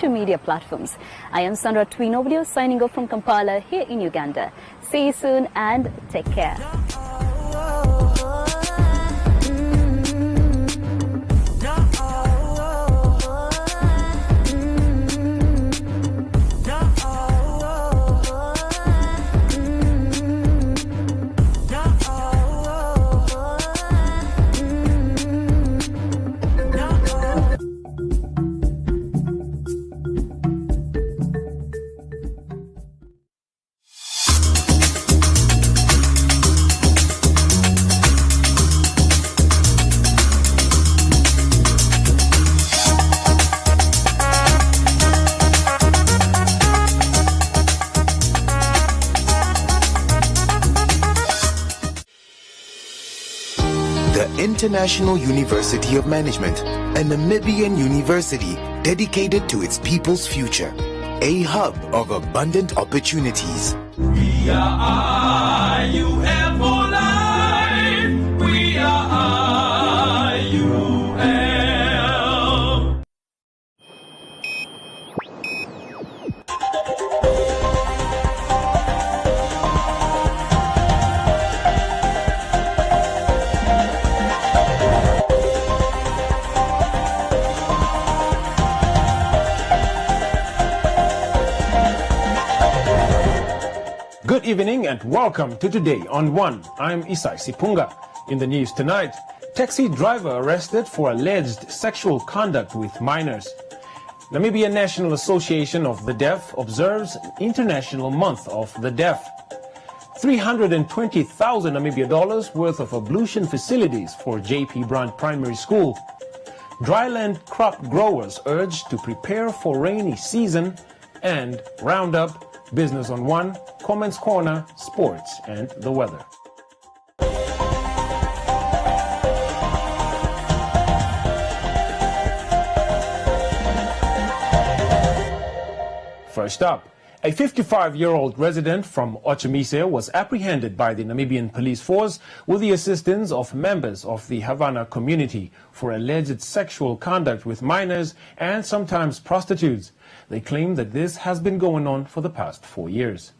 social media platforms. I am Sandra Twinovideo signing off from Kampala here in Uganda. See you soon and take care. International University of Management, a Namibian university dedicated to its people's future, a hub of abundant opportunities. We are IUL for life. We are IUL. Good evening and welcome to Today on One. I'm Isai Sipunga. In the news tonight, taxi driver arrested for alleged sexual conduct with minors. Namibia National Association of the Deaf observes International Month of the Deaf. 320,000 Namibia dollars worth of ablution facilities for JP Brandt Primary School. Dryland crop growers urged to prepare for rainy season, and Roundup, Business on One, Comments Corner, Sports, and the weather. First up, a 55-year-old resident from Ochamise was apprehended by the Namibian police force with the assistance of members of the Havana community for alleged sexual conduct with minors and sometimes prostitutes. They claim that this has been going on for the past 4 years.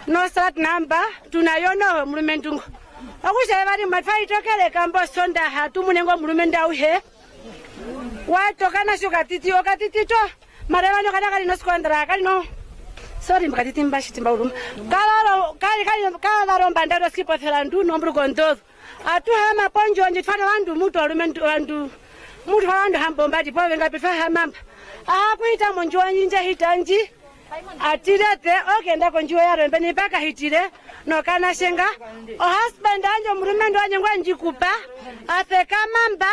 No start number tunayono mulumentungu akusha bari matfaitokele kambo sonda hatumunengo mulumenda uhe watokana shukatiti okatiti to marevano kana kali no skwandra kali no sorry mkatiti mbashiti mbawuluma kala romba ndaro skipothela ndu nombru gondozo atu hama ponjo ndifana wandu mutu alumentu wandu mutu wandu hambombati po venga pefa hamamba akuita monjo nje hitanji atirete ogenda konjuwa yaro mbeni paka hitire no kana shenga o husband anje murumendo anje ngwa njikupa afeka mamba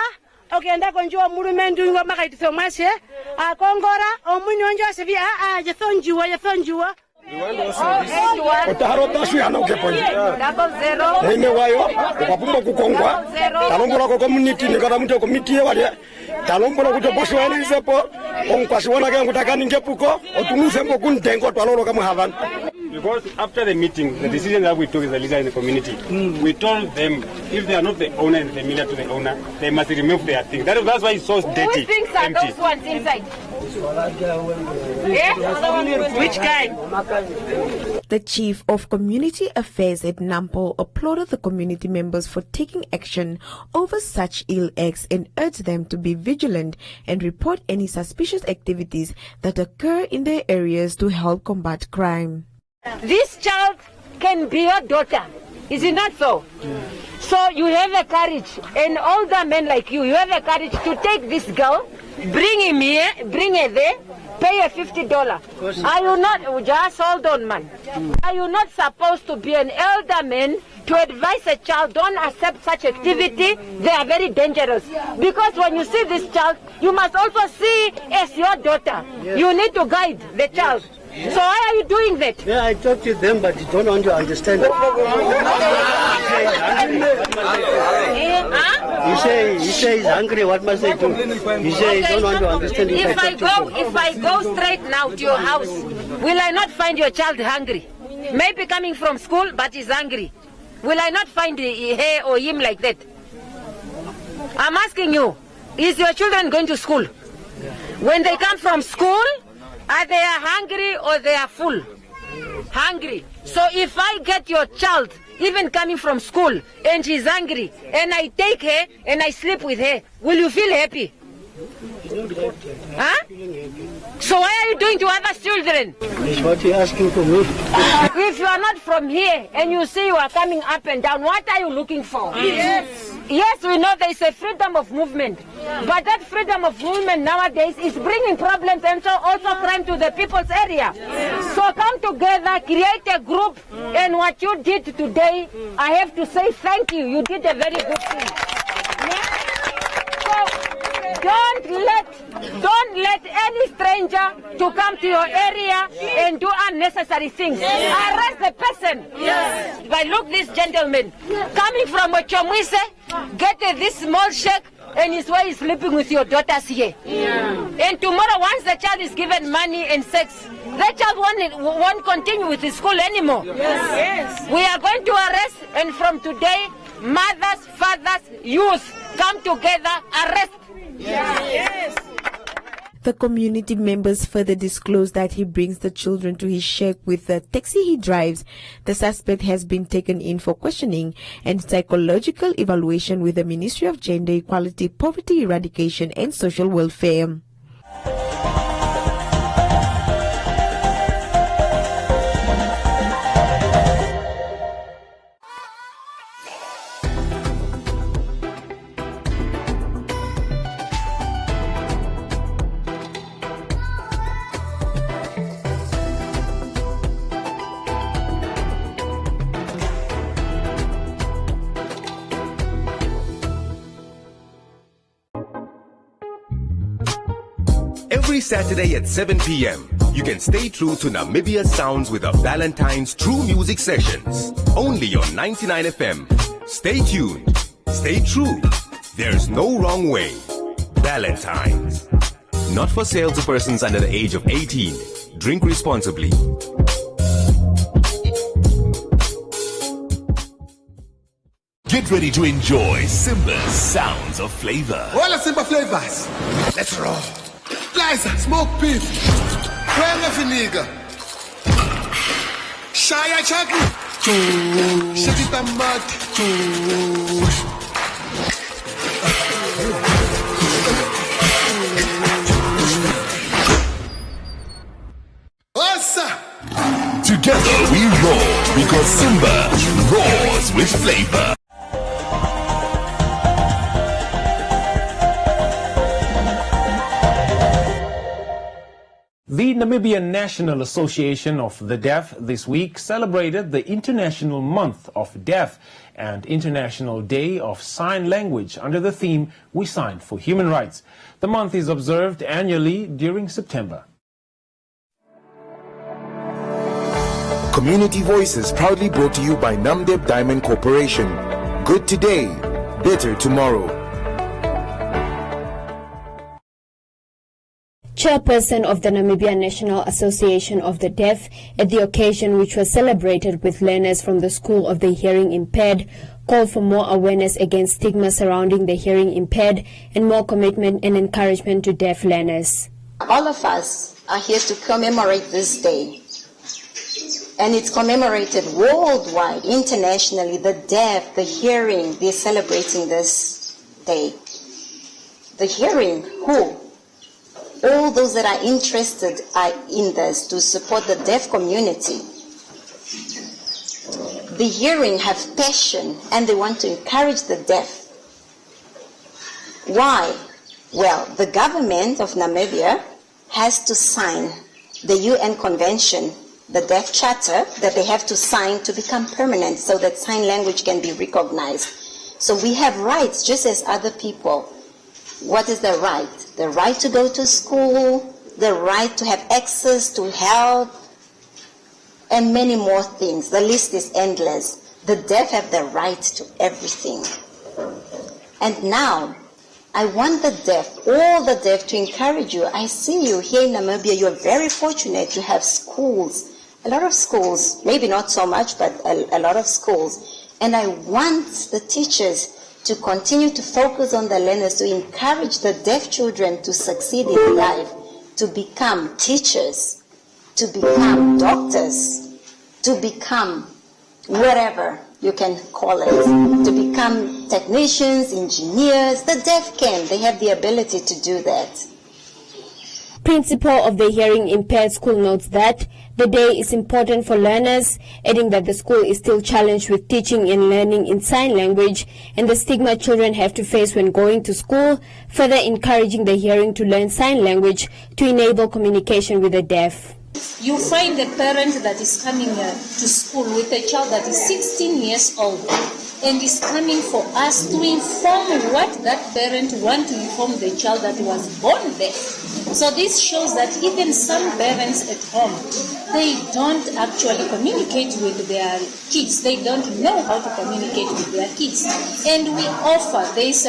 ogenda konjuwa murumendo ngo makaitso mwashe akongora omunyo njo sevi je thonjuwa Otaharo tasu ya nauke ponji. Ene wayo, ukapumba kukongwa. Talombola kwa community, nikata mtu community wale. Talombola kuto bosi wane isepo. Onkwasi wana kaya kutakani ngepuko. Otunuse mpo kundengo twalolo kama Havana. Because after the meeting, the decision that we took as a leader in the community, we told them if they are not the owner and familiar to the owner, they must remove their things. That's why it's so dirty, Which things are empty. those ones inside? Yeah? Which kind? The Chief of Community Affairs at Nampo applauded the community members for taking action over such ill acts and urged them to be vigilant and report any suspicious activities that occur in their areas to help combat crime. This child can be your daughter. Is it not so? So you have the courage, and older men like you have the courage to take this girl, bring him here, bring her there, pay her $50. Are you not, just hold on, man. Are you not supposed to be an elder man to advise a child, don't accept such activity? They are very dangerous. Because when you see this child, you must also see as your daughter. You need to guide the child. So why are you doing that? Yeah, I talked to them, but you don't want to understand. You say he's hungry. What must I do? You say you don't want to understand. If I go straight now to your house, will I not find your child hungry? Maybe coming from school, but he's hungry. Will I not find her or him like that? I'm asking you, is your children going to school? When they come from school, are they hungry or they are full? Hungry. So if I get your child, even coming from school, and she's hungry, and I take her and I sleep with her, will you feel happy? Huh? So why are you doing to other children? That's what you're asking for me. If you are not from here and you see you are coming up and down, what are you looking for? Yes. Yes, we know there is a freedom of movement, but that freedom of movement nowadays is bringing problems and so also crime to the people's area. So come together, create a group, and what you did today, I have to say thank you. You did a very good thing. Yeah? So don't let any stranger to come to your area and do unnecessary things. Arrest the person. But look, this gentleman coming from Ochomwise, get this small shack, and his wife is sleeping with your daughters here. And tomorrow, once the child is given money and sex, that child won't continue with his school anymore. We are going to arrest, and from today, mothers, fathers, youth, come together, arrest. The community members further disclosed that he brings the children to his shack with the taxi he drives. The suspect has been taken in for questioning and psychological evaluation with the Ministry of Gender Equality, Poverty Eradication and Social Welfare. Every Saturday at 7 p.m., you can stay true to Namibia Sounds with the Valentine's True Music Sessions. Only on 99 FM. Stay tuned. Stay true. There's no wrong way. Valentine's. Not for sale to persons under the age of 18. Drink responsibly. Get ready to enjoy Simba's Sounds of Flavor. All the Simba flavors. Let's roll. Liza, smoke beef. Kwenya vinegar. Shaya chaki. Shaki tamati. Osa. Together we roar because Simba roars with flavor. The Namibian National Association of the Deaf this week celebrated the International Month of Deaf and International Day of Sign Language under the theme We Sign for Human Rights. The month is observed annually during September. Community Voices proudly brought to you by Namdeb Diamond Corporation. Good today, better tomorrow. Chairperson of the Namibian National Association of the Deaf, at the occasion which was celebrated with learners from the School of the Hearing Impaired, called for more awareness against stigma surrounding the hearing impaired and more commitment and encouragement to deaf learners. All of us are here to commemorate this day. And it's commemorated worldwide, internationally. The deaf, the hearing, they're celebrating this day. The hearing, who? All those that are interested are in this to support the deaf community. The hearing have passion and they want to encourage the deaf. Why? Well, the government of Namibia has to sign the UN Convention, the Deaf Charter, that they have to sign to become permanent so that sign language can be recognized. So we have rights just as other people. What is the right? The right to go to school, the right to have access to health, and many more things. The list is endless. The deaf have the right to everything. And now, I want the deaf, all the deaf, to encourage you. I see you here in Namibia. You're very fortunate to have schools, a lot of schools, maybe not so much, but a lot of schools. And I want the teachers to continue to focus on the learners, to encourage the deaf children to succeed in life, to become teachers, to become doctors, to become whatever you can call it, to become technicians, engineers. The deaf can. They have the ability to do that. Principal of the hearing impaired school notes that the day is important for learners, adding that the school is still challenged with teaching and learning in sign language and the stigma children have to face when going to school, further encouraging the hearing to learn sign language to enable communication with the deaf. You find a parent that is coming to school with a child that is 16 years old and is coming for us to inform what that parent wants to inform the child that was born deaf. So this shows that even some parents at home, they don't actually communicate with their kids. They don't know how to communicate with their kids. And we offer these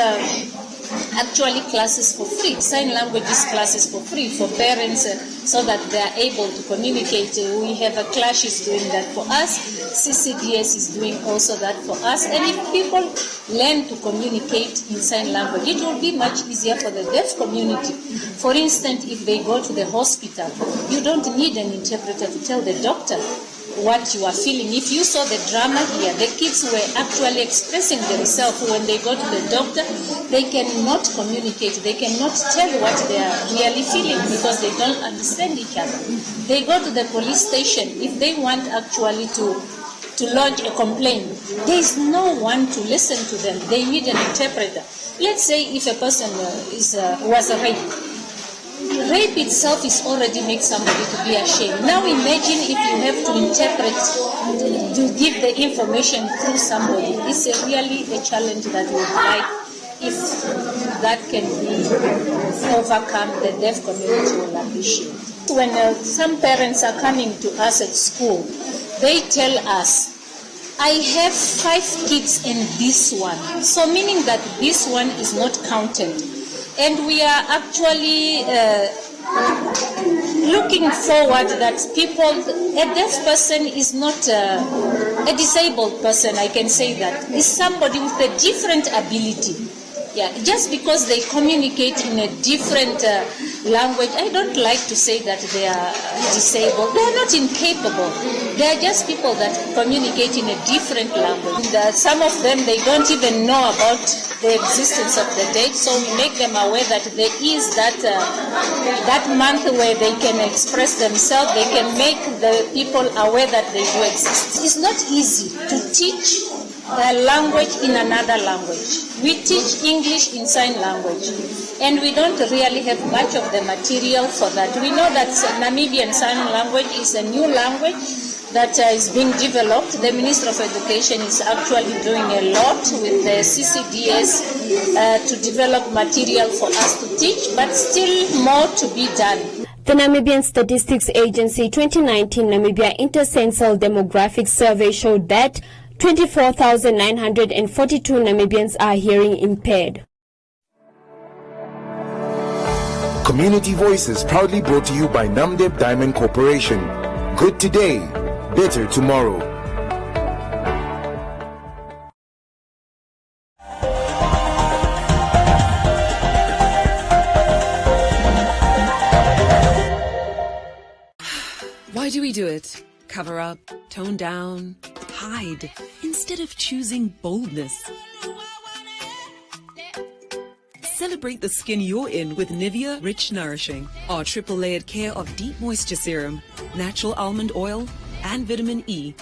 actually classes for free, sign languages classes for free for parents so that they are able to communicate. We have a classes doing that for us. CCDS is doing also that for us. And if people learn to communicate in sign language, it will be much easier for the deaf community. For instance, if they go to the hospital, you don't need an interpreter to tell the doctor what you are feeling. If you saw the drama here, the kids were actually expressing themselves. When they go to the doctor, they cannot communicate. They cannot tell what they are really feeling because they don't understand each other. They go to the police station. If they want actually to lodge a complaint, there is no one to listen to them. They need an interpreter. Let's say if a person was raped. Rape itself is already makes somebody to be ashamed. Now imagine if you have to interpret, to give the information through somebody. It's really a challenge that we would like. If that can be overcome, the deaf community will appreciate. When some parents are coming to us at school, they tell us, I have 5 kids and this one. So meaning that this one is not counted. And we are actually looking forward that a deaf person is not a disabled person, I can say that. Is somebody with a different ability. Yeah, just because they communicate in a different language, I don't like to say that they are disabled. They are not incapable. They are just people that communicate in a different language. And, some of them, they don't even know about the existence of the dead, so we make them aware that there is that month where they can express themselves. They can make the people aware that they do exist. It's not easy to teach a language in another language. We teach English in sign language, and we don't really have much of the material for that. We know that Namibian Sign Language is a new language that is being developed. The Minister of Education is actually doing a lot with the CCDS to develop material for us to teach, but still more to be done. The Namibian Statistics Agency 2019 Namibia Intercensal Demographic Survey showed that 24,942 Namibians are hearing impaired. Community Voices proudly brought to you by Namdeb Diamond Corporation. Good today, better tomorrow. Why do we do it? Cover up, tone down, hide, instead of choosing boldness. Celebrate the skin you're in with Nivea Rich Nourishing. Our triple layered care of deep moisture serum, natural almond oil, and vitamin E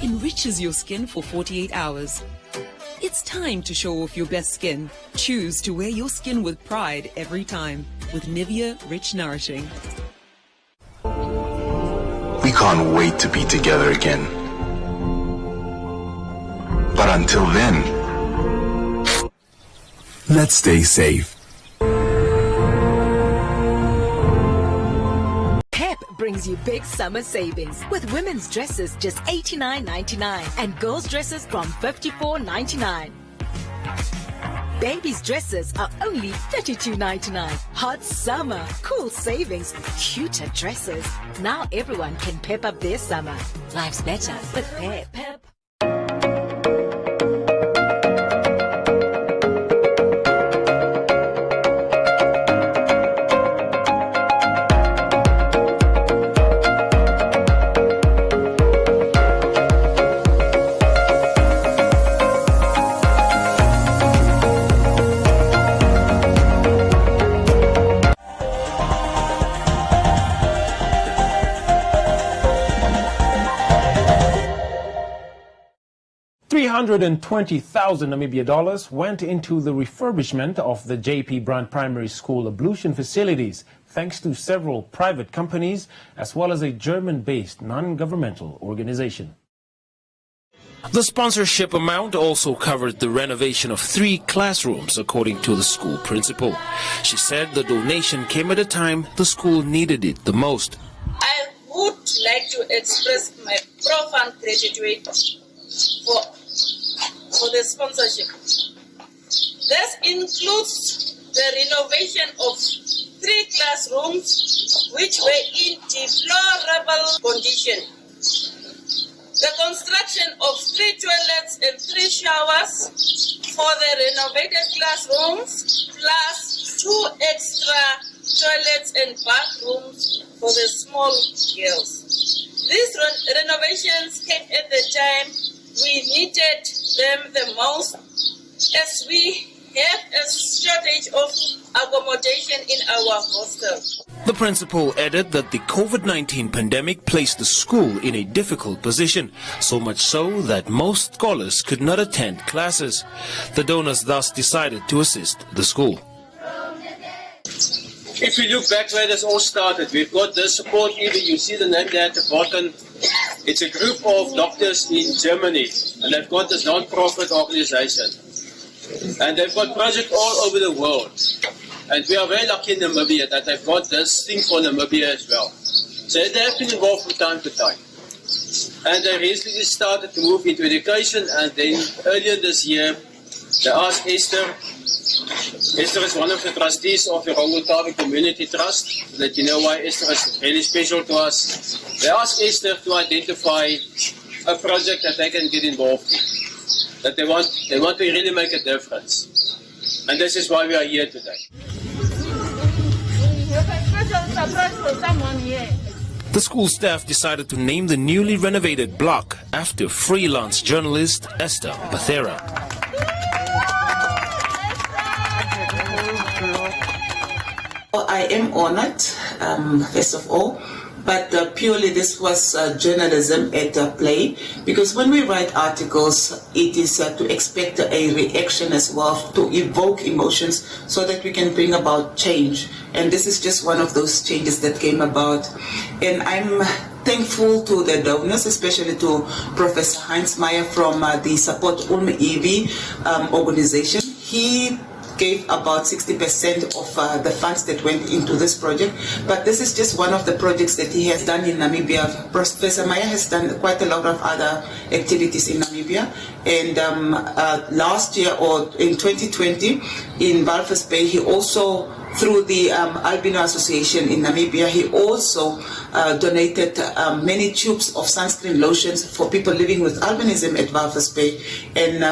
enriches your skin for 48 hours. It's time to show off your best skin. Choose to wear your skin with pride every time with Nivea Rich Nourishing. We can't wait to be together again. But until then, let's stay safe. PEP brings brings you big summer savings with women's dresses just $89.99 and girls' dresses from $54.99. Babies' dresses are only $32.99. Hot summer, cool savings, cuter dresses. Now everyone can pep up their summer. Life's better with Pep. 320,000 Namibia dollars went into the refurbishment of the JP Brandt Primary School ablution facilities, thanks to several private companies as well as a German-based non-governmental organization. The sponsorship amount also covered the renovation of 3 classrooms, according to the school principal. She said the donation came at a time the school needed it the most. I would like to express my profound gratitude for the sponsorship. This includes the renovation of 3 classrooms which were in deplorable condition, the construction of 3 toilets and 3 showers for the renovated classrooms, plus 2 extra toilets and bathrooms for the small girls. These renovations came at the time we needed them the most, as we have a shortage of accommodation in our hostel. The principal added that the COVID-19 pandemic placed the school in a difficult position, so much so that most scholars could not attend classes. The donors thus decided to assist the school. If we look back where this all started, we've got the support, even you see the name there at the bottom. It's a group of doctors in Germany, and they've got this non-profit organization. And they've got projects all over the world. And we are very lucky in Namibia that they've got this thing for Namibia as well. So they have been involved from time to time. And they recently started to move into education, and then earlier this year, they asked Esther. Esther is one of the trustees of the Rongutavi Community Trust, so that you know why Esther is really special to us. They asked Esther to identify a project that they can get involved in, that they want to really make a difference. And this is why we are here today. The school staff decided to name the newly renovated block after freelance journalist Esther Bathera. I am honored, first of all, but purely this was journalism at play, because when we write articles, it is to expect a reaction as well, to evoke emotions so that we can bring about change. And this is just one of those changes that came about. And I'm thankful to the donors, especially to Professor Heinz Meyer from the Support EV organization. He gave about 60% of the funds that went into this project. But this is just one of the projects that he has done in Namibia. Professor Meyer has done quite a lot of other activities in Namibia. And last year, or in 2020, in Walvis Bay, he also, through the Albino Association in Namibia, he also donated many tubes of sunscreen lotions for people living with albinism at Walvis Bay. And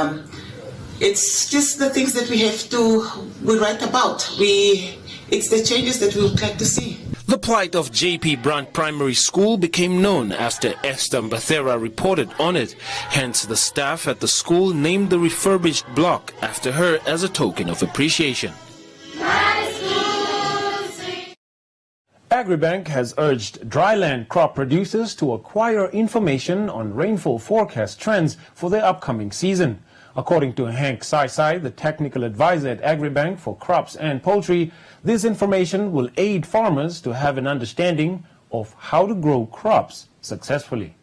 it's just the things that we write about. It's the changes that we would like to see. The plight of JP Brandt Primary School became known after Esther Bathera reported on it. Hence, the staff at the school named the refurbished block after her as a token of appreciation. Agribank has urged dryland crop producers to acquire information on rainfall forecast trends for their upcoming season. According to Hank Saisai, the technical advisor at Agribank for crops and poultry, this information will aid farmers to have an understanding of how to grow crops successfully.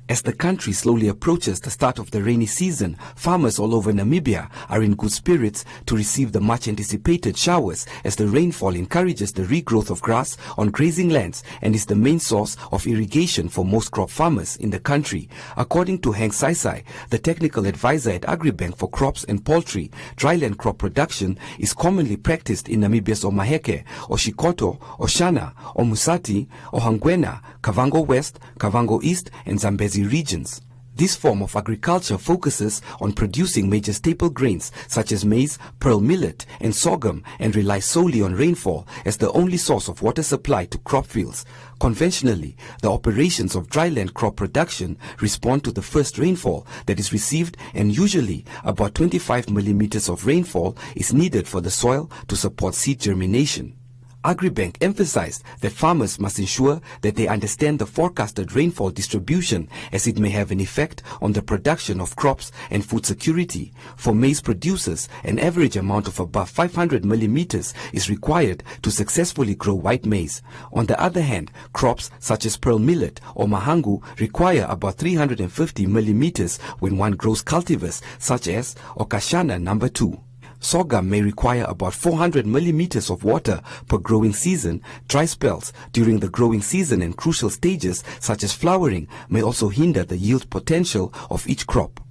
As the country slowly approaches the start of the rainy season, farmers all over Namibia are in good spirits to receive the much anticipated showers, as the rainfall encourages the regrowth of grass on grazing lands and is the main source of irrigation for most crop farmers in the country. According to Hank Saisai, the technical advisor at Agribank for crops and poultry, dryland crop production is commonly practiced in Namibia's Omaheke, Oshikoto, Oshana, Omusati, Ohangwena, Kavango West, Kavango East and Zambezi regions. This form of agriculture focuses on producing major staple grains such as maize, pearl millet and sorghum, and relies solely on rainfall as the only source of water supply to crop fields. Conventionally, the operations of dryland crop production respond to the first rainfall that is received, and usually about 25 millimeters of rainfall is needed for the soil to support seed germination. Agribank emphasized that farmers must ensure that they understand the forecasted rainfall distribution, as it may have an effect on the production of crops and food security. For maize producers, an average amount of above 500 millimeters is required to successfully grow white maize. On the other hand, crops such as pearl millet or mahangu require about 350 millimeters when one grows cultivars such as Okashana No. 2. Sorghum may require about 400 millimeters of water per growing season. Dry spells during the growing season and crucial stages such as flowering may also hinder the yield potential of each crop.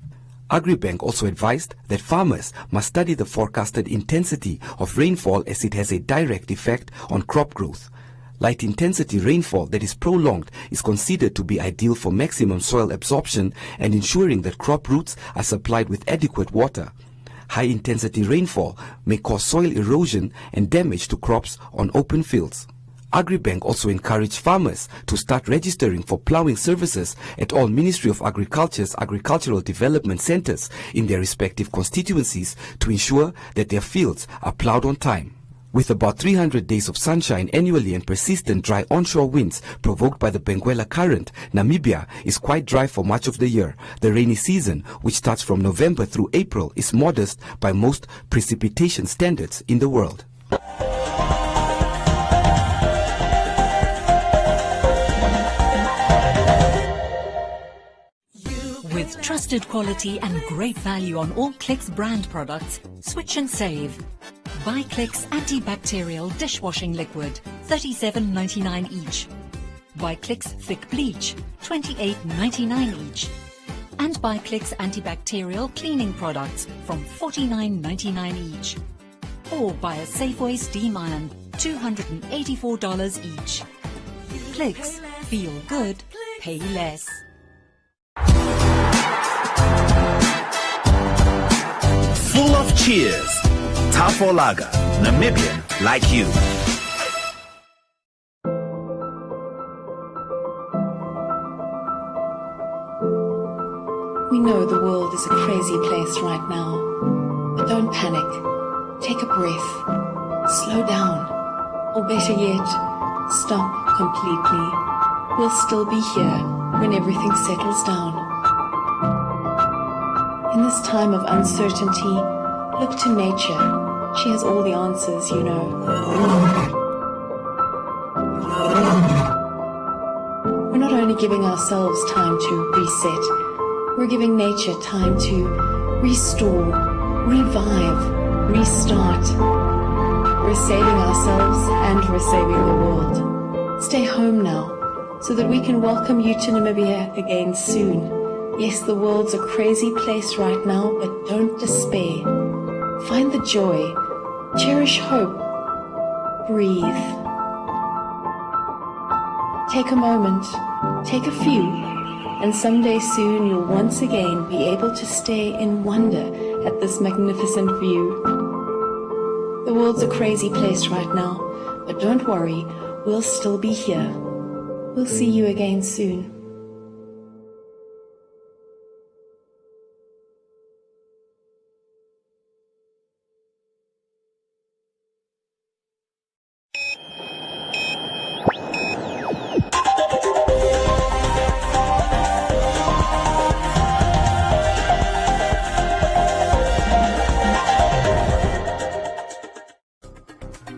Agribank also advised that farmers must study the forecasted intensity of rainfall, as it has a direct effect on crop growth. Light intensity rainfall that is prolonged is considered to be ideal for maximum soil absorption and ensuring that crop roots are supplied with adequate water. High-intensity rainfall may cause soil erosion and damage to crops on open fields. Agribank also encouraged farmers to start registering for plowing services at all Ministry of Agriculture's agricultural development centers in their respective constituencies to ensure that their fields are plowed on time. With about 300 days of sunshine annually and persistent dry onshore winds provoked by the Benguela current, Namibia is quite dry for much of the year. The rainy season, which starts from November through April, is modest by most precipitation standards in the world. With trusted quality and great value on all Clicks brand products, switch and save. Buy Clicks antibacterial dishwashing liquid, $37.99 each. Buy Clicks thick bleach, $28.99 each. And buy Clicks antibacterial cleaning products from $49.99 each. Or buy a Safeway steam iron, $284 each. Clicks, feel good, pay less. Full of cheers. Tafo Lager, Namibian like you. We know the world is a crazy place right now, but don't panic. Take a breath, slow down, or better yet, stop completely. We'll still be here when everything settles down. In this time of uncertainty, look to nature. She has all the answers, you know. We're not only giving ourselves time to reset, we're giving nature time to restore, revive, restart. We're saving ourselves and we're saving the world. Stay home now so that we can welcome you to Namibia again soon. Yes, the world's a crazy place right now, but don't despair. Find the joy, cherish hope, breathe. Take a moment, take a few, and someday soon you'll once again be able to stay in wonder at this magnificent view. The world's a crazy place right now, but don't worry, we'll still be here. We'll see you again soon.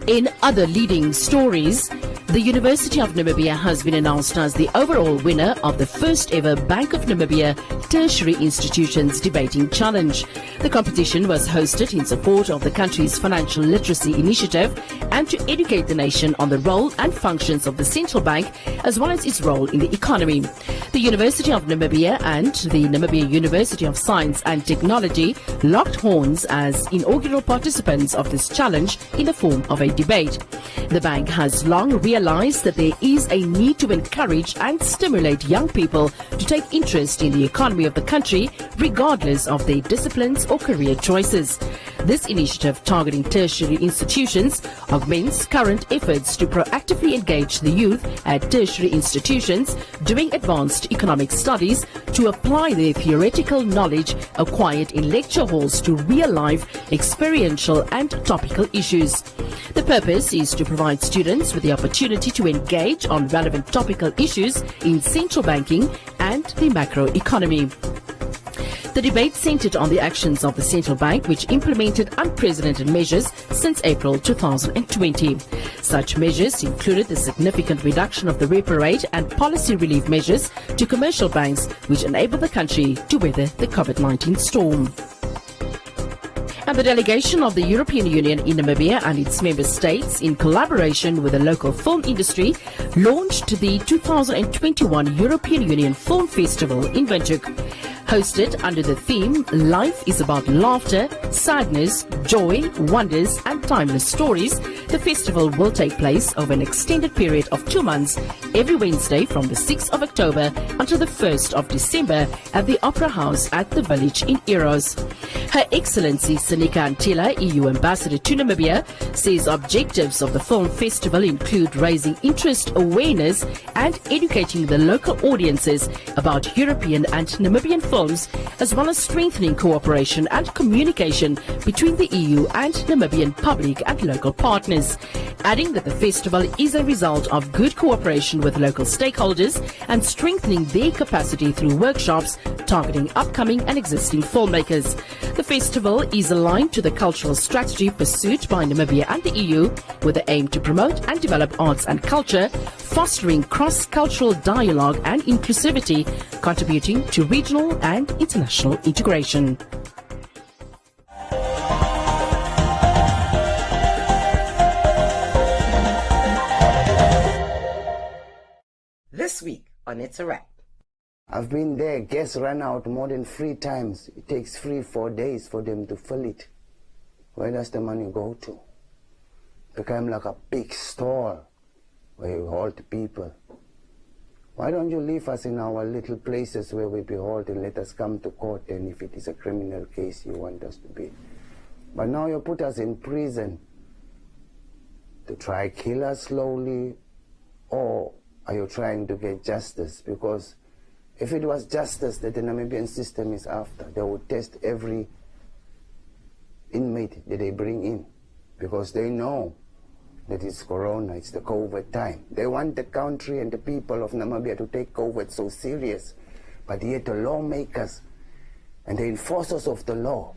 In other leading stories, The University of Namibia has been announced as the overall winner of the first ever Bank of Namibia Tertiary Institutions Debating Challenge. The competition was hosted in support of the country's financial literacy initiative and to educate the nation on the role and functions of the central bank as well as its role in the economy. The University of Namibia and the Namibia University of Science and Technology locked horns as inaugural participants of this challenge in the form of a debate. The bank has long realized that there is a need to encourage and stimulate young people to take interest in the economy of the country, regardless of their disciplines or career choices. This initiative, targeting tertiary institutions, augments current efforts to proactively engage the youth at tertiary institutions doing advanced economic studies to apply their theoretical knowledge acquired in lecture halls to real-life, experiential and topical issues. The purpose is to provide students with the opportunity to engage on relevant topical issues in central banking and the macroeconomy. The debate centered on the actions of the central bank, which implemented unprecedented measures since April 2020. Such measures included the significant reduction of the repo rate and policy relief measures to commercial banks, which enabled the country to weather the COVID-19 storm. And the delegation of the European Union in Namibia and its member states, in collaboration with the local film industry, launched the 2021 European Union Film Festival in Windhoek. Hosted under the theme Life is About Laughter, Sadness, Joy, Wonders and Timeless Stories, the festival will take place over an extended period of 2 months, every Wednesday from the 6th of October until the 1st of December at the Opera House at the Village in Eros. Her Excellency Sanika Antila, EU Ambassador to Namibia, says objectives of the film festival include raising interest, awareness and educating the local audiences about European and Namibian films, as well as strengthening cooperation and communication between the EU and Namibian public and local partners, adding that the festival is a result of good cooperation with local stakeholders and strengthening their capacity through workshops targeting upcoming and existing filmmakers. The festival is aligned to the cultural strategy pursued by Namibia and the EU with the aim to promote and develop arts and culture, fostering cross-cultural dialogue and inclusivity, contributing to regional and international integration. This week on It's a Wrap. I've been there, guests run out more than 3 times. It takes 3-4 days for them to fill it. Where does the money go to? Become like a big store where you hold people. Why don't you leave us in our little places where we behold and let us come to court then if it is a criminal case you want us to be? But now you put us in prison to try kill us slowly, or are you trying to get justice? Because if it was justice that the Namibian system is after, they would test every inmate that they bring in, because they know that it's Corona, it's the COVID time. They want the country and the people of Namibia to take COVID so serious, but yet the lawmakers and the enforcers of the law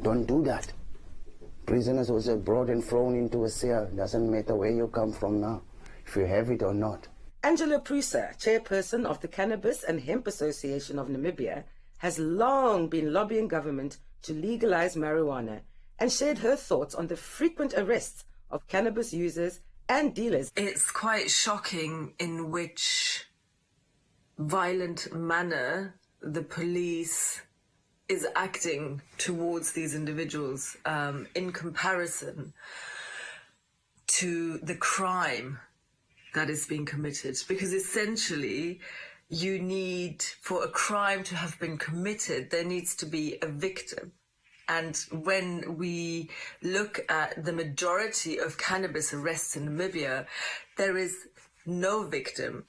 don't do that. Prisoners were just brought and thrown into a cell. Doesn't matter where you come from now, if you have it or not. Angela Prusa, chairperson of the Cannabis and Hemp Association of Namibia, has long been lobbying government to legalize marijuana and shared her thoughts on the frequent arrests of cannabis users and dealers. It's quite shocking in which violent manner the police is acting towards these individuals in comparison to the crime that is being committed, because essentially you need, for a crime to have been committed, there needs to be a victim. And when we look at the majority of cannabis arrests in Namibia, there is no victim.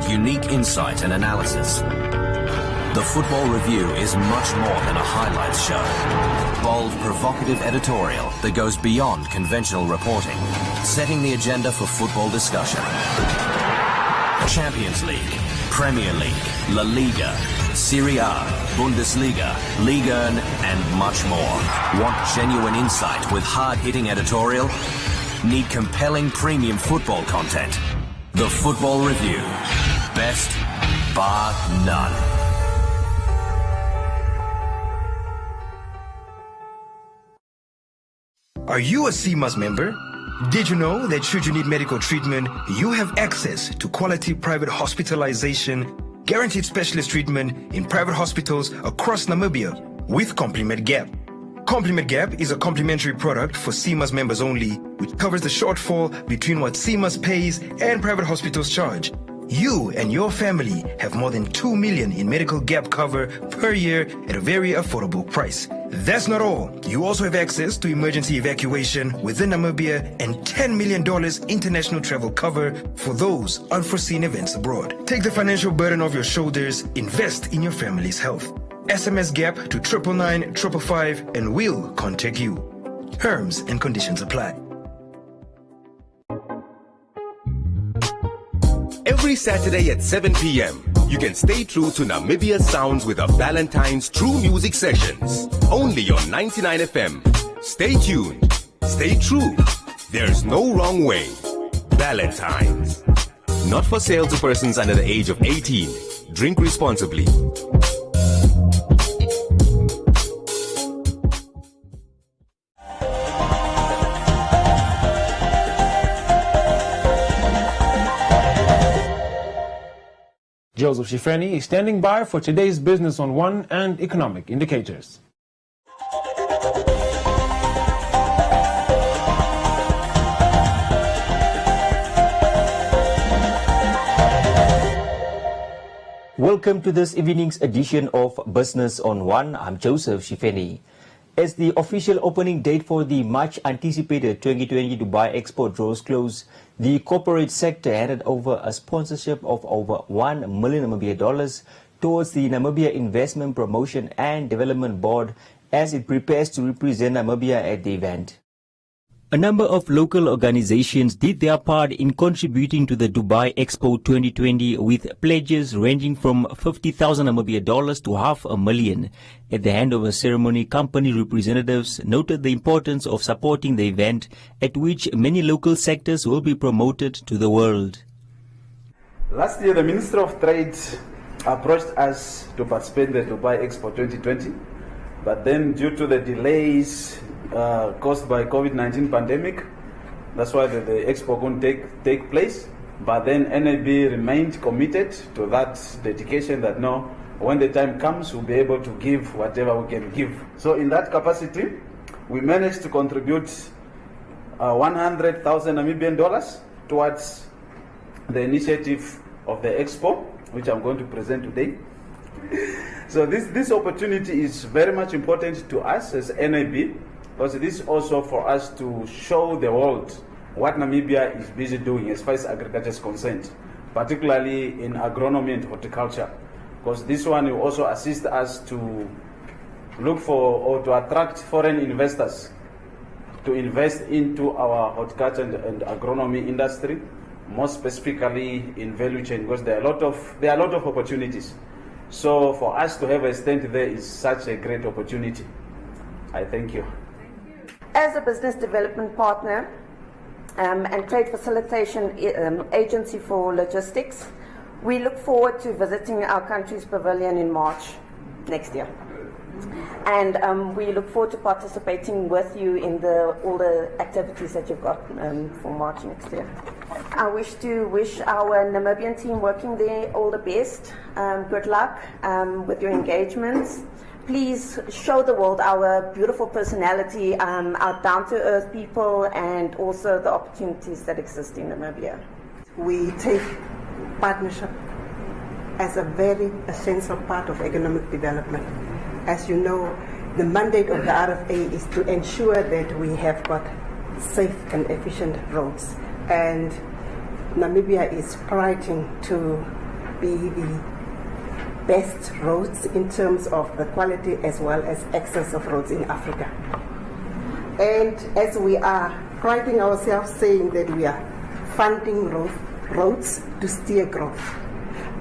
unique insight and analysis. The Football Review is much more than a highlights show. Bold, provocative editorial that goes beyond conventional reporting, setting the agenda for football discussion. Champions League, Premier League, La Liga, Serie A, Bundesliga, Liga 1, and much more. Want genuine insight with hard-hitting editorial? Need compelling premium football content? The Football Review. Best, bar none. Are you a CMAS member? Did you know that should you need medical treatment, you have access to quality private hospitalization, guaranteed specialist treatment in private hospitals across Namibia with Complement Gap. Complement Gap is a complimentary product for CMAS members only, which covers the shortfall between what CMAS pays and private hospitals charge. You and your family have more than 2 million in medical gap cover per year at a very affordable price. That's not all. You also have access to emergency evacuation within Namibia and $10 million international travel cover for those unforeseen events abroad. Take the financial burden off your shoulders, invest in your family's health. SMS GAP to 999 555 and we'll contact you. Terms and conditions apply. Every Saturday at 7 p.m., you can stay true to Namibia Sounds with a Valentine's True Music Sessions. Only on 99 FM. Stay tuned. Stay true. There's no wrong way. Valentine's. Not for sale to persons under the age of 18. Drink responsibly. Joseph Shifreni is standing by for today's Business on One and economic indicators. Welcome to this evening's edition of Business on One. I'm Joseph Shifreni. As the official opening date for the much-anticipated 2020 Dubai Expo draws close, the corporate sector handed over a sponsorship of over $1 million towards the Namibia Investment Promotion and Development Board as it prepares to represent Namibia at the event. A number of local organizations did their part in contributing to the Dubai Expo 2020 with pledges ranging from $50,000 Namibia to $500,000. At the handover ceremony, company representatives noted the importance of supporting the event at which many local sectors will be promoted to the world. Last year, the Minister of Trade approached us to participate in the Dubai Expo 2020, but then due to the delays caused by COVID-19 pandemic, that's why the expo couldn't take place. But then NAB remained committed to that dedication that no, when the time comes, we'll be able to give whatever we can give. So in that capacity, we managed to contribute 100,000 Namibian dollars towards the initiative of the expo, which I'm going to present today. So this opportunity is very much important to us as NAB, because this is also for us to show the world what Namibia is busy doing as far as agriculture is concerned, particularly in agronomy and horticulture, because this one will also assist us to look for or to attract foreign investors to invest into our horticulture and agronomy industry, more specifically in value chain, because there are a lot of opportunities. So for us to have a stand there is such a great opportunity. I thank you. As a business development partner and trade facilitation agency for logistics, we look forward to visiting our country's pavilion in March next year. And we look forward to participating with you in all the activities that you've got for March next year. I wish to wish our Namibian team working there all the best. Good luck with your engagements. Please show the world our beautiful personality, our down-to-earth people, and also the opportunities that exist in Namibia. We take partnership as a very essential part of economic development. As you know, the mandate of the RFA is to ensure that we have got safe and efficient roads. And Namibia is prioritizing to be the best roads in terms of the quality as well as access of roads in Africa. And as we are priding ourselves saying that we are funding roads to steer growth.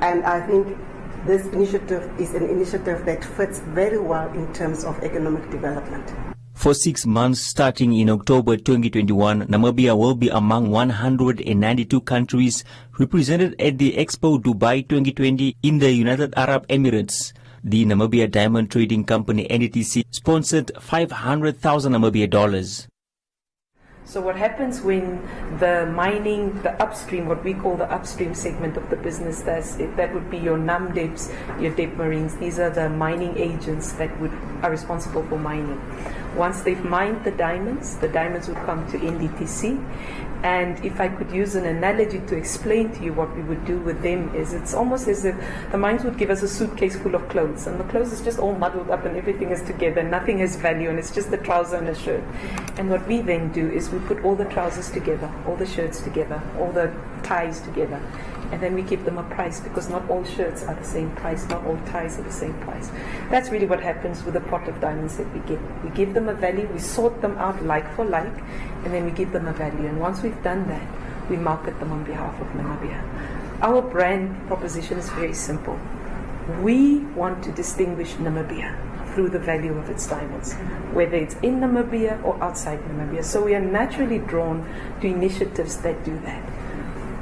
And I think this initiative is an initiative that fits very well in terms of economic development. For 6 months starting in October 2021, Namibia will be among 192 countries represented at the Expo Dubai 2020 in the United Arab Emirates. The Namibia Diamond Trading Company NDTC sponsored 500,000 Namibia dollars. So what happens when the mining, the upstream, what we call the upstream segment of the business, that would be your NAMDEPs, your DEP Marines. These are the mining agents that are responsible for mining. Once they've mined the diamonds would come to NDTC. And if I could use an analogy to explain to you what we would do with them, is it's almost as if the mines would give us a suitcase full of clothes, and the clothes is just all muddled up and everything is together, nothing has value, and it's just the trouser and a shirt. And what we then do is we put all the trousers together, all the shirts together, all the ties together, and then we give them a price, because not all shirts are the same price, not all ties are the same price. That's really what happens with the pot of diamonds that we get. We give them a value, we sort them out like for like, and then we give them a value. And once we've done that, we market them on behalf of Namibia. Our brand proposition is very simple. We want to distinguish Namibia through the value of its diamonds, whether it's in Namibia or outside Namibia. So we are naturally drawn to initiatives that do that.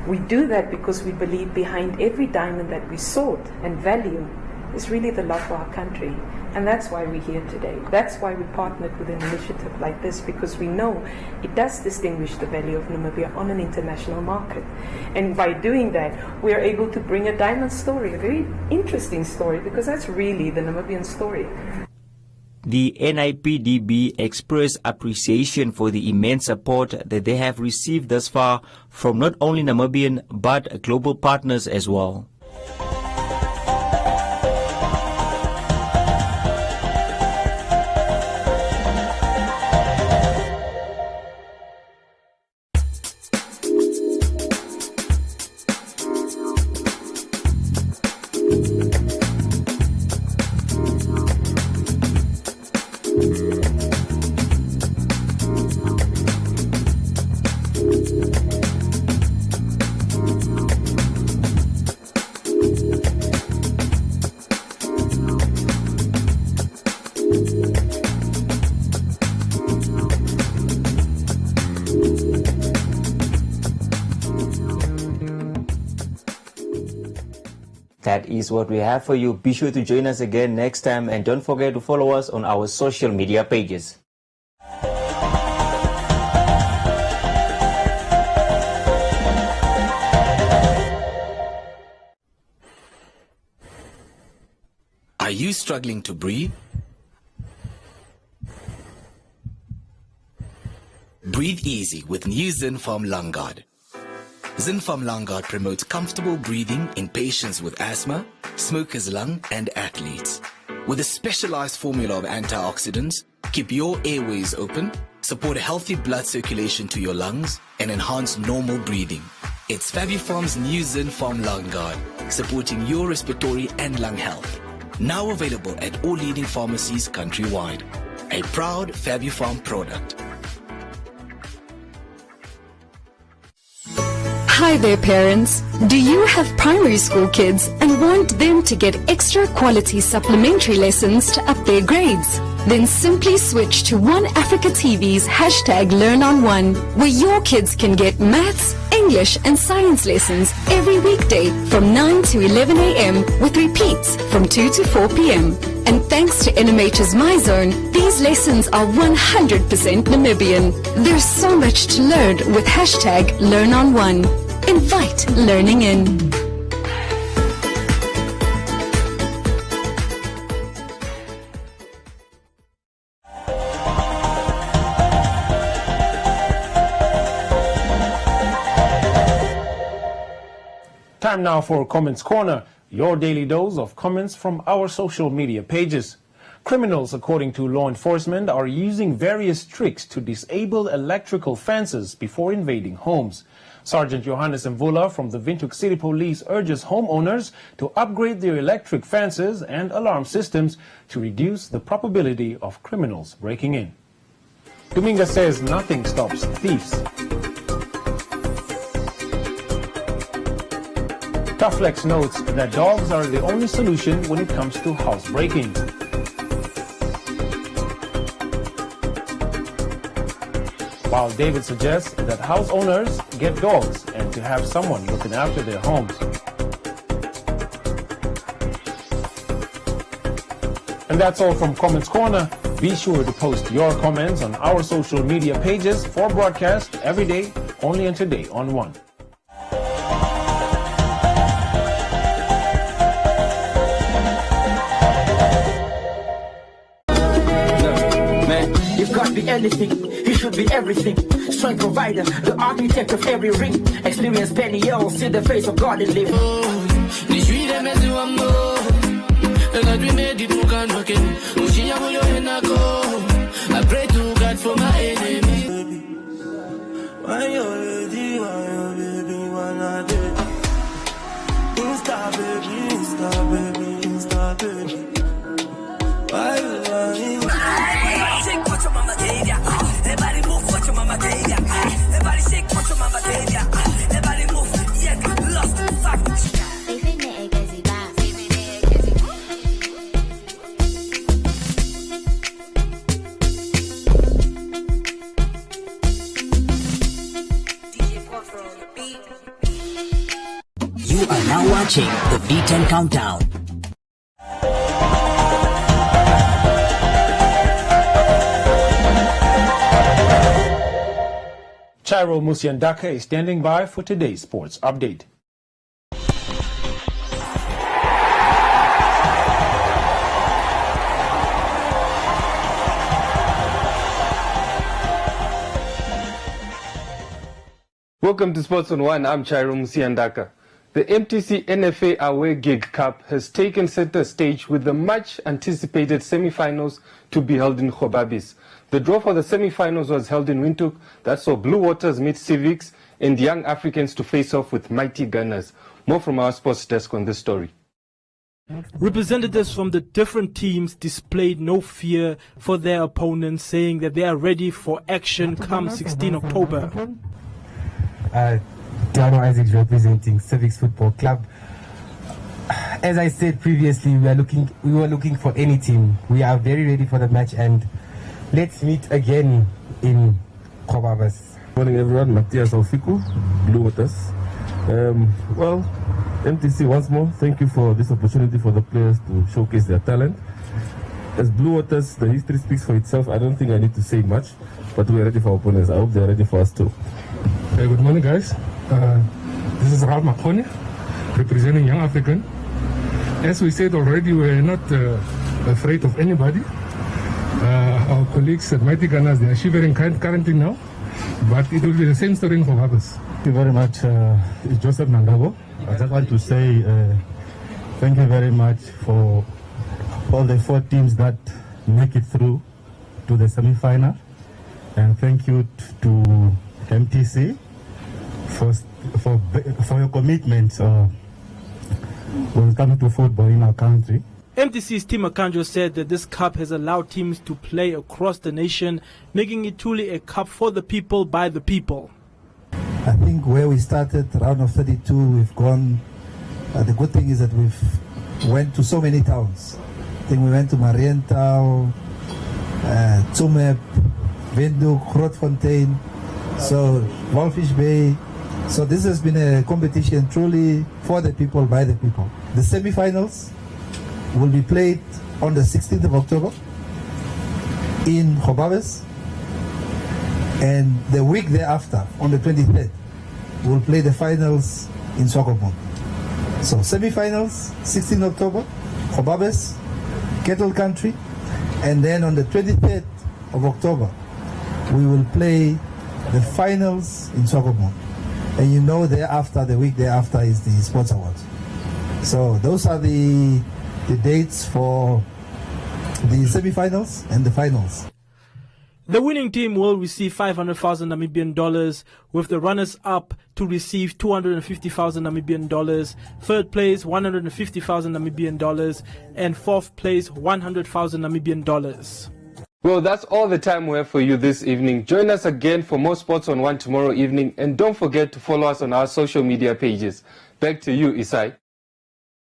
We do that because we believe behind every diamond that we sort and value is really the love for our country. And that's why we're here today. That's why we partnered with an initiative like this, because we know it does distinguish the value of Namibia on an international market. And by doing that, we are able to bring a diamond story, a very interesting story, because that's really the Namibian story. The NIPDB expressed appreciation for the immense support that they have received thus far from not only Namibian but global partners as well. That is what we have for you. Be sure to join us again next time, and don't forget to follow us on our social media pages. Are you struggling to breathe? Breathe easy with new Zinfarm Lung Guard. Zinfarm Lung Guard promotes comfortable breathing in patients with asthma, smokers' lung, and athletes. With a specialized formula of antioxidants, keep your airways open, support a healthy blood circulation to your lungs, and enhance normal breathing. It's Fabufarm's new Zinfarm Lung Guard, supporting your respiratory and lung health. Now available at all leading pharmacies countrywide. A proud Fabufarm product. Hi there, parents. Do you have primary school kids and want them to get extra quality supplementary lessons to up their grades? Then simply switch to One Africa TV's #LearnOn1, where your kids can get maths, English and science lessons every weekday from 9 to 11 a.m. with repeats from 2 to 4 p.m. And thanks to NMH's MyZone, these lessons are 100% Namibian. There's so much to learn with #LearnOn1. Invite learning in. Time now for Comments Corner, your daily dose of comments from our social media pages. Criminals, according to law enforcement, are using various tricks to disable electrical fences before invading homes. Sergeant Johannes Mvula from the Windhoek City Police urges homeowners to upgrade their electric fences and alarm systems to reduce the probability of criminals breaking in. Dominga says nothing stops thieves. Taflex notes that dogs are the only solution when it comes to housebreaking. While David suggests that house owners get dogs and to have someone looking after their homes. And that's all from Comments Corner. Be sure to post your comments on our social media pages for broadcast every day, only on Today on One. You've got to be anything, you should be everything. Strength provider, the architect of every ring. Experience penny yellow, see the face of God and live. I pray to God for my enemy. Why you ready, Insta baby, Insta baby. Why you lying? Shake what your mama gave ya. Everybody move what your mama gave ya. Everybody shake what your mama gave ya. Everybody move, yeah, lost, fuck. You are now watching the V10 Countdown. Chairo Musiandaka is standing by for today's sports update. Welcome to Sports on One. I'm Chairo Musiandaka. The MTC NFA Away Gig Cup has taken center stage with the much anticipated semi-finals to be held in Khobabis. The draw for the semi-finals was held in Windhoek. That saw Blue Waters meet Civics and Young Africans to face off with Mighty Gunners. More from our sports desk on this story. Representatives from the different teams displayed no fear for their opponents, saying that they are ready for action come 16 October. Dano Isaacs representing Civics Football Club. As I said previously, we were looking for any team. We are very ready for the match, and let's meet again in Khobabas. Morning everyone, Matthias Alfiku, Blue Waters. Well, MTC once more, thank you for this opportunity for the players to showcase their talent. As Blue Waters, the history speaks for itself. I don't think I need to say much, but we're ready for our opponents. I hope they're ready for us too. Good morning guys, this is Ralph Makone, representing Young African. As we said already, we're not afraid of anybody. Our colleagues at Mighty Gunners, they are shivering currently now, but it will be the same story in Khobabas. Thank you very much, Joseph Nangabo. I just want to say thank you very much for all the 4 teams that make it through to the semi-final, and thank you to MTC for your commitment when it comes to football in our country. MTC's Tim Akanjo said that this cup has allowed teams to play across the nation, making it truly a cup for the people, by the people. I think where we started, round of 32, we've gone. The good thing is that we've went to so many towns. I think we went to Marienthal, Tsumeb, Windhoek, Grootfontein, so Walfish Bay. So this has been a competition truly for the people, by the people. The semi-finals will be played on the 16th of October in Khobabas, and the week thereafter, on the 23rd, we'll play the finals in Swakopmund. So semi-finals, 16th October, Khobabas, Kettle Country, and then on the 23rd of October, we will play the finals in Swakopmund. And you know, thereafter, the week thereafter is the Sports Awards. So those are the dates for the semi-finals and the finals. The winning team will receive 500,000 Namibian dollars, with the runners-up to receive 250,000 Namibian dollars, third place 150,000 Namibian dollars, and fourth place 100,000 Namibian dollars. Well, that's all the time we have for you this evening. Join us again for more Sports on One tomorrow evening, and don't forget to follow us on our social media pages. Back to you, Isai.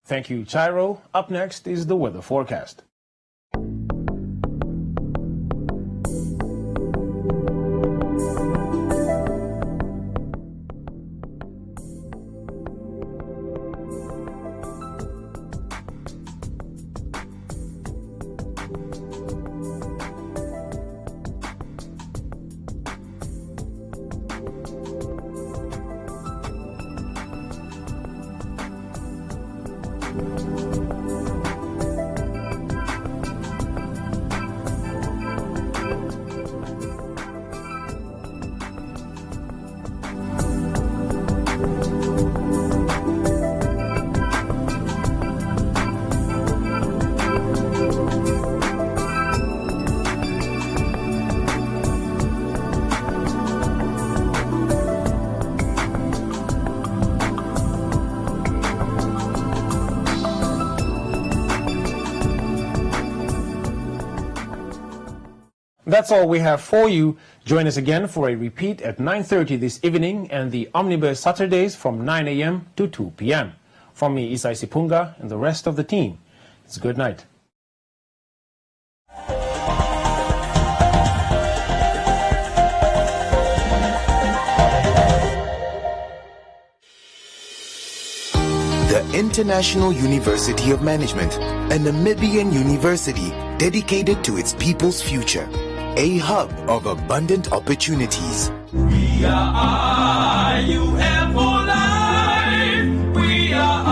Thank you, Chairo. Up next is the weather forecast. That's all we have for you. Join us again for a repeat at 9:30 this evening and the Omnibus Saturdays from 9 a.m. to 2 p.m. From me, Isai Sipunga, and the rest of the team, it's good night. The International University of Management, a Namibian university dedicated to its people's future, a hub of abundant opportunities. We are IUM for life. We are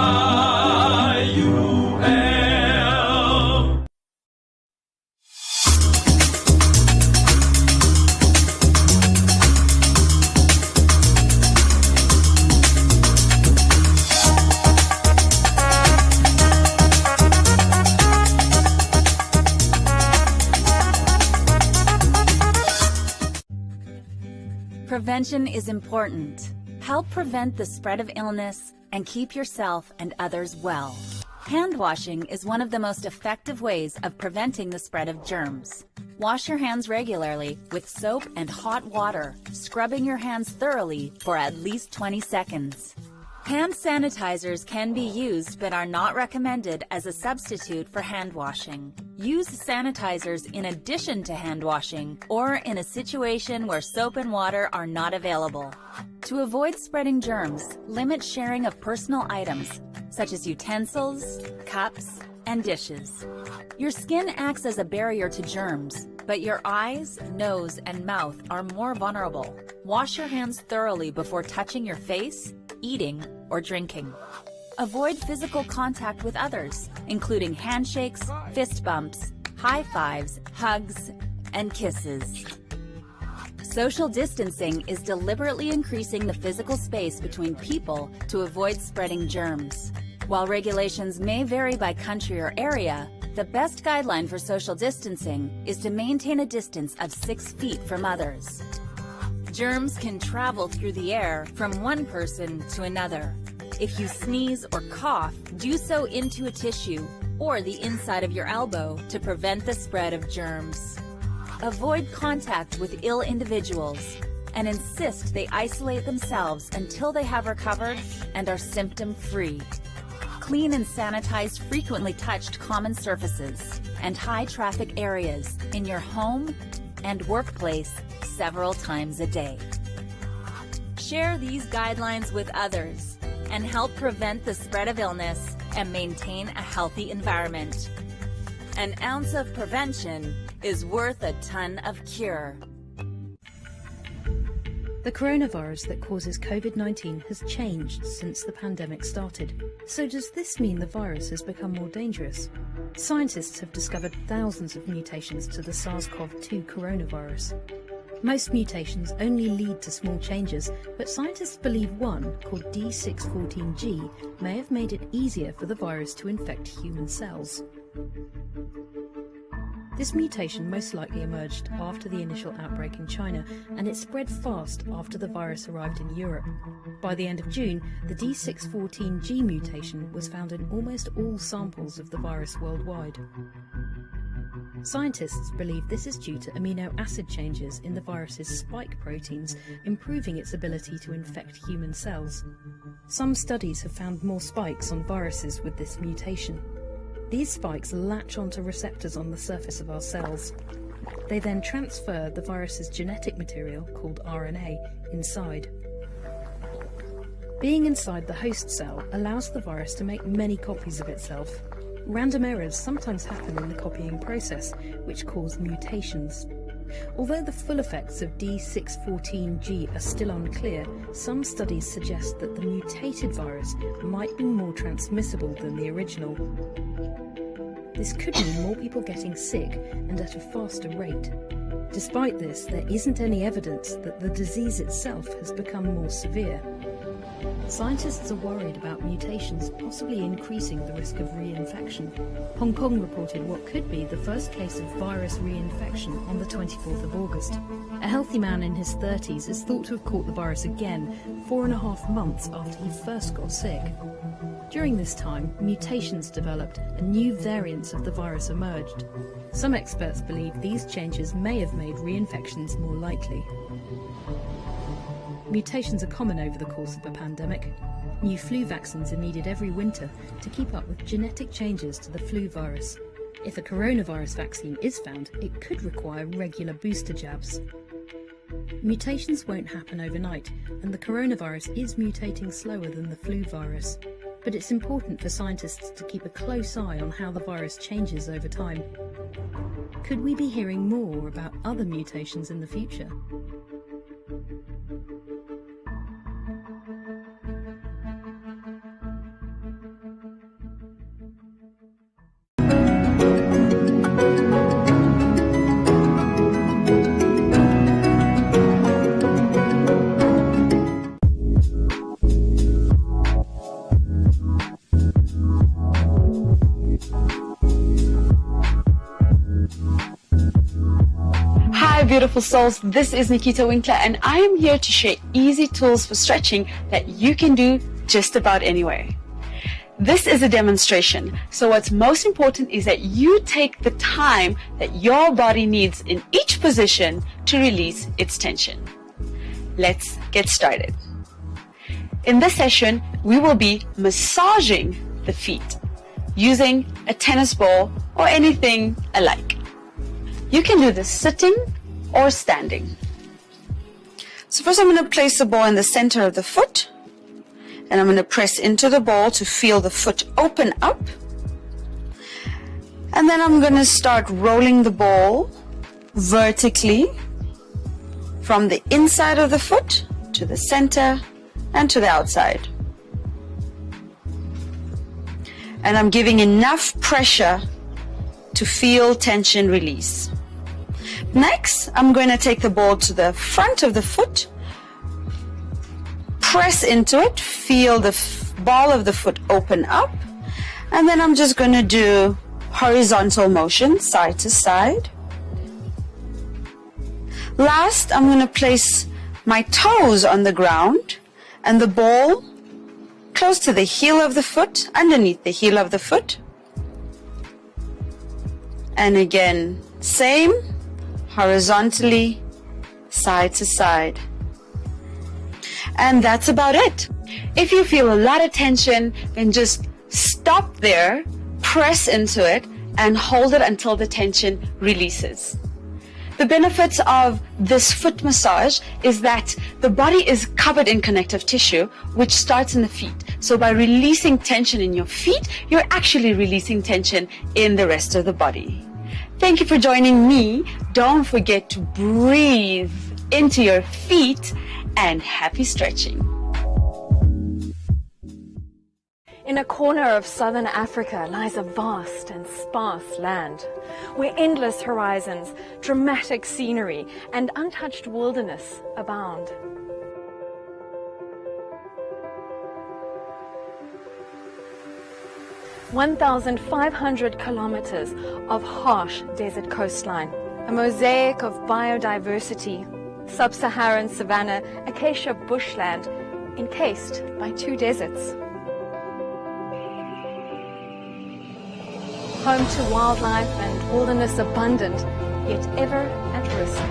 IUM. Prevention is important. Help prevent the spread of illness and keep yourself and others well. Hand washing is one of the most effective ways of preventing the spread of germs. Wash your hands regularly with soap and hot water, scrubbing your hands thoroughly for at least 20 seconds. Hand sanitizers can be used but are not recommended as a substitute for hand washing. Use sanitizers in addition to hand washing or in a situation where soap and water are not available. To avoid spreading germs, limit sharing of personal items such as utensils, cups, and dishes. Your skin acts as a barrier to germs, but your eyes, nose, and mouth are more vulnerable. Wash your hands thoroughly before touching your face, eating, or drinking. Avoid physical contact with others, including handshakes, fist bumps, high fives, hugs, and kisses. Social distancing is deliberately increasing the physical space between people to avoid spreading germs. While regulations may vary by country or area, the best guideline for social distancing is to maintain a distance of 6 feet from others. Germs can travel through the air from one person to another. If you sneeze or cough, do so into a tissue or the inside of your elbow to prevent the spread of germs. Avoid contact with ill individuals and insist they isolate themselves until they have recovered and are symptom-free. Clean and sanitize frequently touched common surfaces and high-traffic areas in your home and workplace several times a day. Share these guidelines with others and help prevent the spread of illness and maintain a healthy environment. An ounce of prevention is worth a ton of cure. The coronavirus that causes COVID-19 has changed since the pandemic started. So does this mean the virus has become more dangerous? Scientists have discovered thousands of mutations to the SARS-CoV-2 coronavirus. Most mutations only lead to small changes, but scientists believe one, called D614G, may have made it easier for the virus to infect human cells. This mutation most likely emerged after the initial outbreak in China, and it spread fast after the virus arrived in Europe. By the end of June, the D614G mutation was found in almost all samples of the virus worldwide. Scientists believe this is due to amino acid changes in the virus's spike proteins, improving its ability to infect human cells. Some studies have found more spikes on viruses with this mutation. These spikes latch onto receptors on the surface of our cells. They then transfer the virus's genetic material, called RNA, inside. Being inside the host cell allows the virus to make many copies of itself. Random errors sometimes happen in the copying process, which cause mutations. Although the full effects of D614G are still unclear, some studies suggest that the mutated virus might be more transmissible than the original. This could mean more people getting sick and at a faster rate. Despite this, there isn't any evidence that the disease itself has become more severe. Scientists are worried about mutations possibly increasing the risk of reinfection. Hong Kong reported what could be the first case of virus reinfection on the 24th of August. A healthy man in his 30s is thought to have caught the virus again 4.5 months after he first got sick. During this time, mutations developed and new variants of the virus emerged. Some experts believe these changes may have made reinfections more likely. Mutations are common over the course of a pandemic. New flu vaccines are needed every winter to keep up with genetic changes to the flu virus. If a coronavirus vaccine is found, it could require regular booster jabs. Mutations won't happen overnight, and the coronavirus is mutating slower than the flu virus. But it's important for scientists to keep a close eye on how the virus changes over time. Could we be hearing more about other mutations in the future? Beautiful souls, this is Nikita Winkler and I am here to share easy tools for stretching that you can do just about anywhere. This is a demonstration, so what's most important is that you take the time that your body needs in each position to release its tension. Let's get started. In this session, we will be massaging the feet using a tennis ball or anything alike. You can do this sitting or standing. So first I'm going to place the ball in the center of the foot, and I'm going to press into the ball to feel the foot open up, and then I'm going to start rolling the ball vertically from the inside of the foot to the center and to the outside. And I'm giving enough pressure to feel tension release. Next, I'm going to take the ball to the front of the foot, press into it, feel the ball of the foot open up, and then I'm just going to do horizontal motion, side to side. Last, I'm going to place my toes on the ground and the ball close to the heel of the foot, underneath the heel of the foot. And again, same. Horizontally, side to side. And that's about it. If you feel a lot of tension, then just stop there, press into it, and hold it until the tension releases. The benefits of this foot massage is that the body is covered in connective tissue, which starts in the feet. So by releasing tension in your feet, you're actually releasing tension in the rest of the body. Thank you for joining me. Don't forget to breathe into your feet and happy stretching. In a corner of southern Africa lies a vast and sparse land, where endless horizons, dramatic scenery, and untouched wilderness abound. 1,500 kilometers of harsh desert coastline, a mosaic of biodiversity, sub-Saharan savanna, acacia bushland, encased by 2 deserts. Home to wildlife and wilderness abundant, yet ever at risk.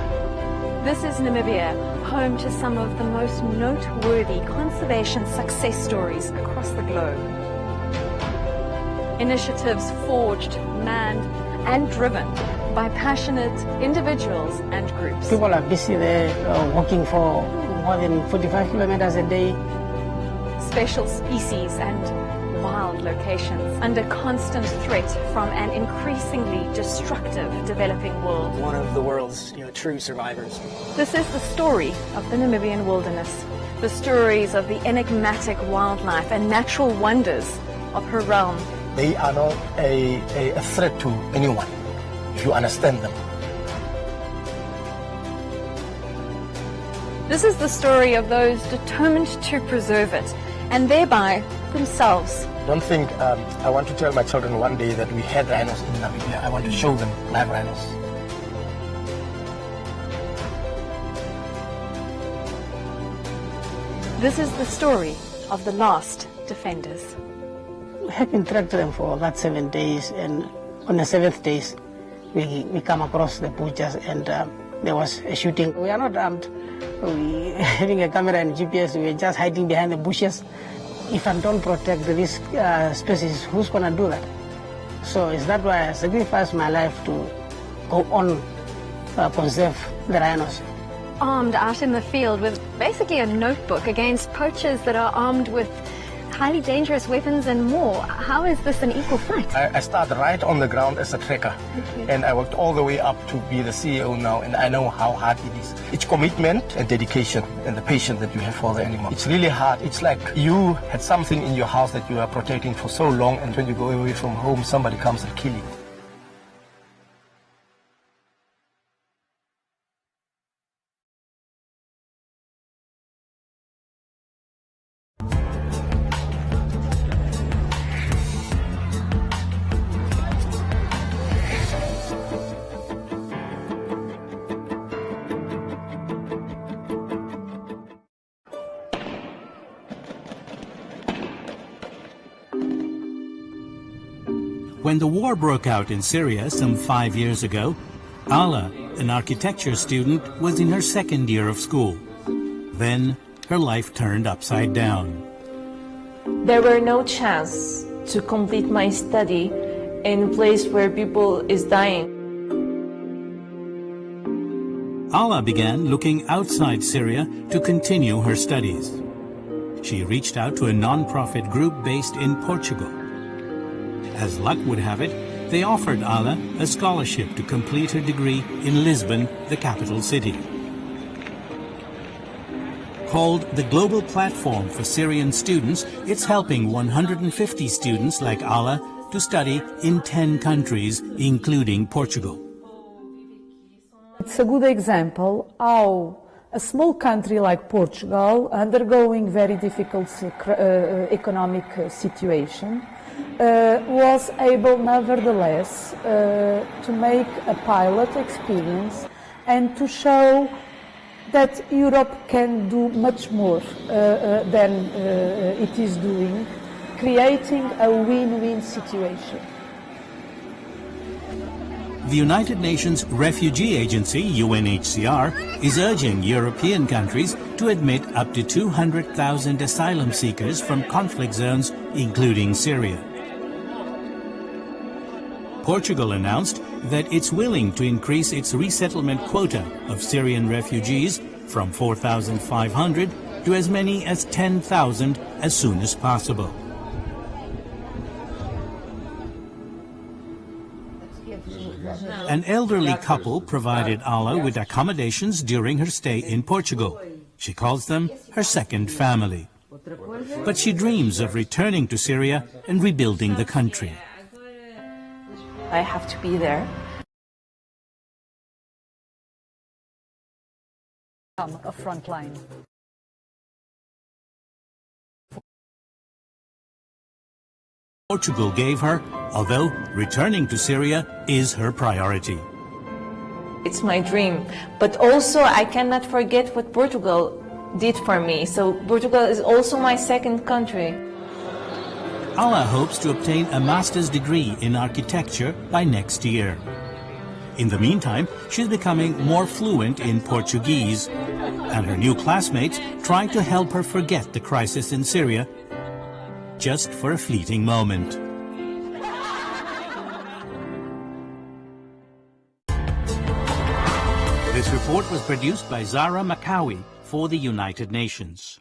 This is Namibia, home to some of the most noteworthy conservation success stories across the globe. Initiatives forged, manned, and driven by passionate individuals and groups. People are busy there walking for more than 45 kilometers a day. Special species and wild locations under constant threat from an increasingly destructive developing world. One of the world's true survivors. This is the story of the Namibian wilderness, the stories of the enigmatic wildlife and natural wonders of her realm. They are not a threat to anyone, if you understand them. This is the story of those determined to preserve it, and thereby themselves. Don't think I want to tell my children one day that we had rhinos in Namibia. I want to show them live rhinos. This is the story of the last defenders. We have been tracking them for about 7 days, and on the 7th day, we come across the butchers, and there was a shooting. We are not armed. We having a camera and GPS. We are just hiding behind the bushes. If I don't protect this species, who's going to do that? So it's that why I sacrificed my life to go on conserve the rhinos. Armed out in the field with basically a notebook against poachers that are armed with highly dangerous weapons and more. How is this an equal fight? I started right on the ground as a tracker, and I worked all the way up to be the CEO now, and I know how hard it is. It's commitment and dedication and the patience that you have for the animal. It's really hard. It's like you had something in your house that you are protecting for so long, and when you go away from home, somebody comes and kills you. When the war broke out in Syria some 5 years ago, Ala, an architecture student, was in her 2nd year of school. Then her life turned upside down. There were no chance to complete my study in a place where people is dying. Ala began looking outside Syria to continue her studies. She reached out to a non-profit group based in Portugal. As luck would have it, they offered Ala a scholarship to complete her degree in Lisbon, the capital city. Called the Global Platform for Syrian Students, it's helping 150 students like Ala to study in 10 countries, including Portugal. It's a good example how a small country like Portugal, undergoing very difficult economic situation, was able nevertheless to make a pilot experience and to show that Europe can do much more than it is doing, creating a win-win situation. The United Nations Refugee Agency, UNHCR, is urging European countries to admit up to 200,000 asylum seekers from conflict zones, including Syria. Portugal announced that it's willing to increase its resettlement quota of Syrian refugees from 4,500 to as many as 10,000 as soon as possible. An elderly couple provided Ala with accommodations during her stay in Portugal. She calls them her second family. But she dreams of returning to Syria and rebuilding the country. I have to be there. A front line. Portugal gave her, although returning to Syria is her priority. It's my dream, but also I cannot forget what Portugal did for me. So Portugal is also my second country. Ala hopes to obtain a master's degree in architecture by next year. In the meantime, she's becoming more fluent in Portuguese, and her new classmates try to help her forget the crisis in Syria just for a fleeting moment. This report was produced by Zara Makawi for the United Nations.